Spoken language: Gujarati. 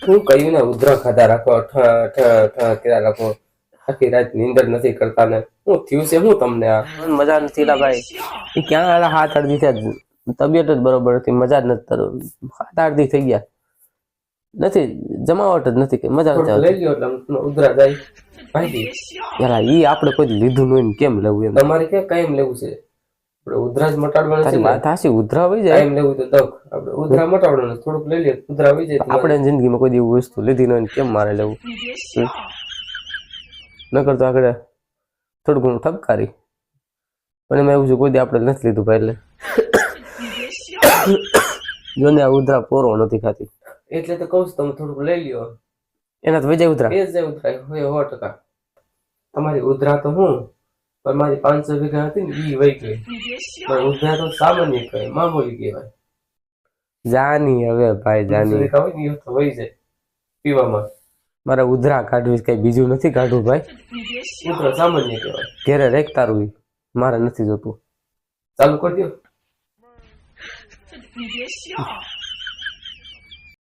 હું કહ્યું ને ઉધરા ખાધા રાખો ઠ ઠ ઠ કર્યા રાખો આખી રાત નીંદર નથી કરતા ને હું થયું છે હું તમને આ મજા નથી લા ભાઈ એ ક્યાં આલા હાથ અડધી થયા તબિયત જ બરોબર નથી મજા જ નથી હાથ અડધી થઈ ગયા નથી જમાવટ જ નથી કે મજા નથી લઈ ગયો એટલે ઉધરા જાય ભાઈ યાર ઈ આપણે કોઈ લીધું નહીં કેમ લેવું એમ તમારે કે કાયમ લેવું છે આપણે ઉધરા જ મટાડવાના છે વાત હાસી ઉધરા હોય જાય કાયમ લેવું તો દક આપણે ઉધરા મટાડવાના થોડુંક લઈ લે ઉધરા હોય જાય આપણે જિંદગીમાં કોઈ એવી વસ્તુ લીધી નહીં કેમ મારે લેવું ન કરતો આગળ થોડું ઘણું ઠપકારી પણ એમાં એવું છે કોઈ દી આપણે નથી લીધું ભાઈ એટલે જોને આ ઉધરા પોરો નથી ખાતી એટલે તો કહું છું તમે થોડુંક લઈ લ્યો એના તો વજય ઉધરા એ જ ઉધરા હોય 100%. તમારી ઉધરા તો હું પણ મારી 500 વીઘા હતી ને ઈ વહી ગઈ પણ ઉધરા તો સામાન્ય કહેવાય મામૂલી કહેવાય જાની હવે ભાઈ જાની હોય ને તો વહી જાય પીવામાં મારે ઉધરા કાઢવી કઈ બીજું નથી કાઢવું ભાઈ ઉધરા સામાન્ય કહેવાય ઘેરે રેખ તારું મારે નથી જોતું ચાલુ કરી દો